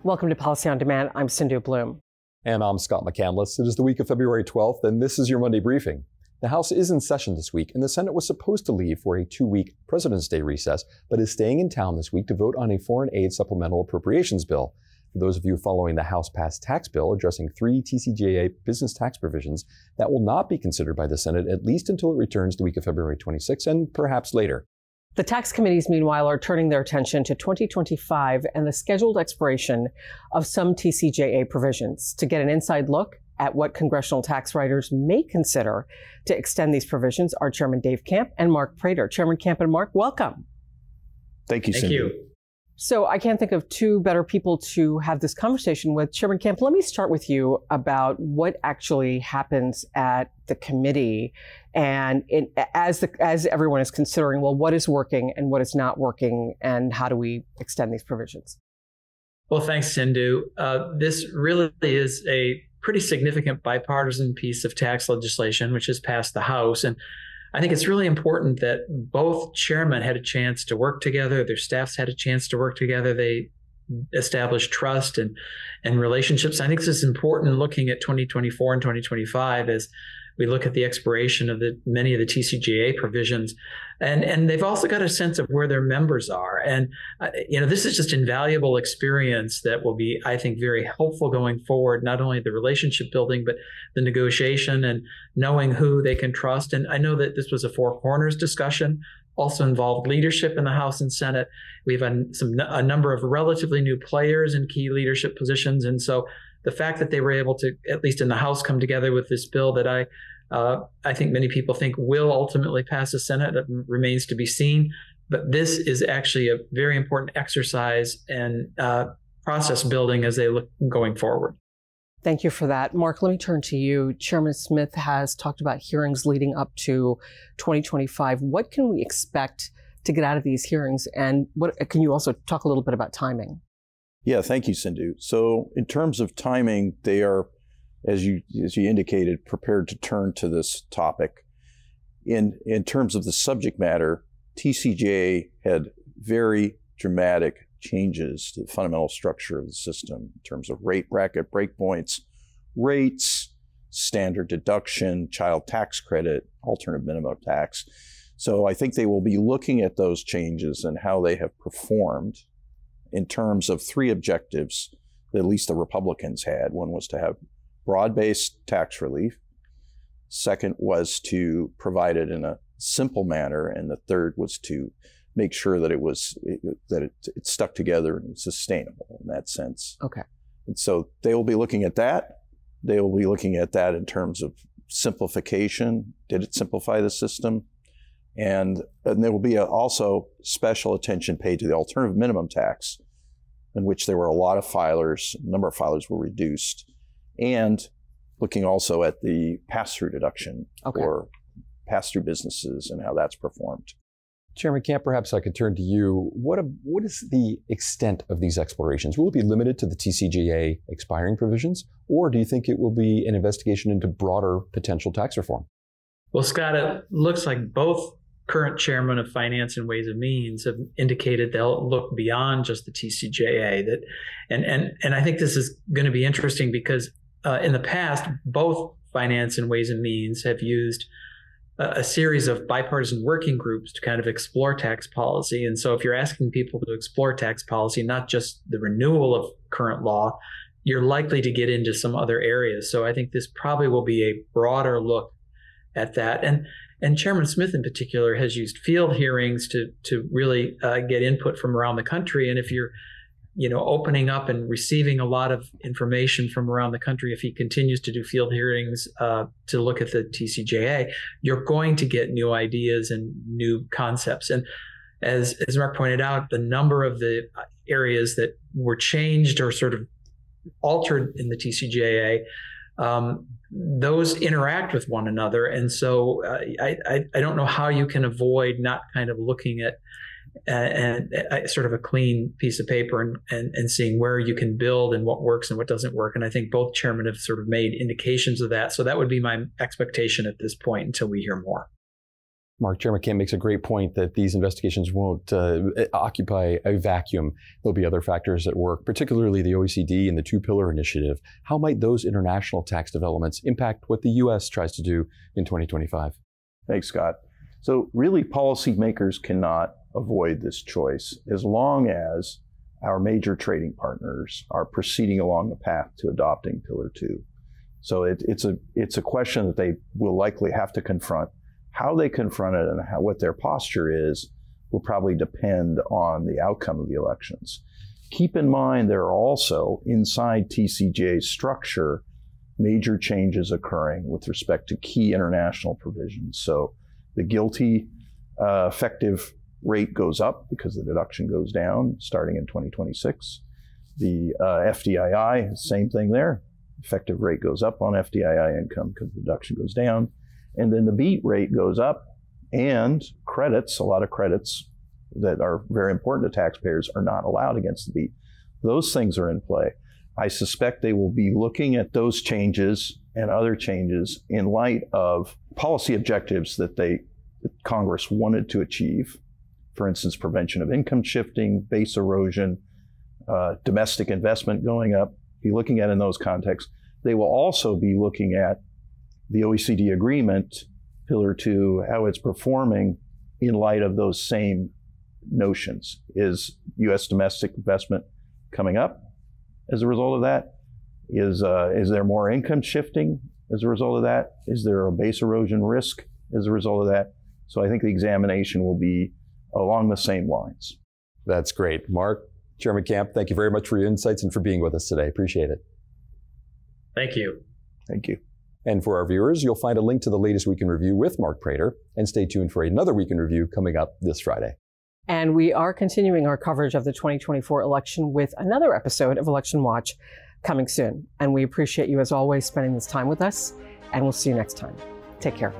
Welcome to Policy on Demand. I'm Sindhu Blume. And I'm Scott McCandless. It is the week of February 12th, and this is your Monday briefing. The House is in session this week, and the Senate was supposed to leave for a 2-week President's Day recess, but is staying in town this week to vote on a foreign aid supplemental appropriations bill. For those of you following the House-passed tax bill addressing 3 TCJA business tax provisions, that will not be considered by the Senate at least until it returns the week of February 26th and perhaps later. The tax committees, meanwhile, are turning their attention to 2025 and the scheduled expiration of some TCJA provisions. To get an inside look at what congressional tax writers may consider to extend these provisions are Chairman Dave Camp and Mark Prater. Chairman Camp and Mark, welcome. Thank you, Sindhu. Thank you. So I can't think of two better people to have this conversation with. Chairman Camp, let me start with you about what actually happens at the committee and as everyone is considering, well, what is working and what is not working and how do we extend these provisions? Well, thanks, Sindhu. This really is a pretty significant bipartisan piece of tax legislation which has passed the House. And I think it's really important that both chairmen had a chance to work together. Their staffs had a chance to work together. They established trust and relationships. I think this is important looking at 2024 and 2025 as we look at the expiration of many of the TCJA provisions. And they've also got a sense of where their members are. And, this is just invaluable experience that will be, I think, very helpful going forward, not only the relationship building, but the negotiation and knowing who they can trust. And I know that this was a four corners discussion, also involved leadership in the House and Senate. We've had a number of relatively new players in key leadership positions. And so the fact that they were able to, at least in the House, come together with this bill that I think many people think will ultimately pass the Senate remains to be seen. But this is actually a very important exercise and process building as they look going forward. Thank you for that. Mark, let me turn to you. Chairman Smith has talked about hearings leading up to 2025. What can we expect to get out of these hearings? And can you also talk a little bit about timing? Yeah, thank you, Sindhu. So in terms of timing, they are, as you indicated, prepared to turn to this topic. In terms of the subject matter, TCJA had very dramatic changes to the fundamental structure of the system in terms of rate bracket breakpoints, rates, standard deduction, child tax credit, alternative minimum tax. So I think they will be looking at those changes and how they have performed in terms of 3 objectives that at least the Republicans had. One was to have broad-based tax relief. Second was to provide it in a simple manner. And the third was to make sure that it stuck together and sustainable in that sense. Okay. And so they will be looking at that. They will be looking at that in terms of simplification. Did it simplify the system? And there will be also special attention paid to the alternative minimum tax, in which there were a lot of filers, a number of filers were reduced, and looking also at the pass-through deduction for pass-through businesses and how that's performed. Chairman Camp, perhaps I could turn to you. What is the extent of these explorations? Will it be limited to the TCJA expiring provisions, or do you think it will be an investigation into broader potential tax reform? Well, Scott, it looks like both current chairman of Finance and Ways and Means have indicated they'll look beyond just the TCJA. And I think this is going to be interesting because in the past, both Finance and Ways and Means have used a series of bipartisan working groups to kind of explore tax policy. And so if you're asking people to explore tax policy, not just the renewal of current law, you're likely to get into some other areas. So I think this probably will be a broader look at that. And Chairman Smith in particular has used field hearings to really get input from around the country. And if you're opening up and receiving a lot of information from around the country, if he continues to do field hearings to look at the TCJA, you're going to get new ideas and new concepts. And as Mark pointed out, the number of the areas that were changed or sort of altered in the TCJA, those interact with one another. And so I don't know how you can avoid not kind of looking at sort of a clean piece of paper and seeing where you can build and what works and what doesn't work. And I think both chairmen have sort of made indications of that. So that would be my expectation at this point until we hear more. Mark, Chair McCann makes a great point that these investigations won't occupy a vacuum. There'll be other factors at work, particularly the OECD and the two-pillar initiative. How might those international tax developments impact what the U.S. tries to do in 2025? Thanks, Scott. So really, policymakers cannot avoid this choice as long as our major trading partners are proceeding along the path to adopting Pillar 2. So it's a question that they will likely have to confront. How they confront it and what their posture is will probably depend on the outcome of the elections. Keep in mind there are also, inside TCJA's structure, major changes occurring with respect to key international provisions. So the GILTI effective rate goes up because the deduction goes down starting in 2026. The FDII, same thing there. Effective rate goes up on FDII income because the deduction goes down. And then the BEAT rate goes up, and credits, a lot of credits that are very important to taxpayers are not allowed against the BEAT. Those things are in play. I suspect they will be looking at those changes and other changes in light of policy objectives that Congress wanted to achieve. For instance, prevention of income shifting, base erosion, domestic investment going up. Be looking at in those contexts. They will also be looking at the OECD agreement, Pillar 2, how it's performing in light of those same notions. Is U.S. domestic investment coming up as a result of that? Is there more income shifting as a result of that? Is there a base erosion risk as a result of that? So I think the examination will be along the same lines. That's great. Mark, Chairman Camp, thank you very much for your insights and for being with us today. Appreciate it. Thank you. Thank you. And for our viewers, you'll find a link to the latest Week in Review with Mark Prater, and stay tuned for another Week in Review coming up this Friday. And we are continuing our coverage of the 2024 election with another episode of Election Watch coming soon. And we appreciate you, as always, spending this time with us, and we'll see you next time. Take care.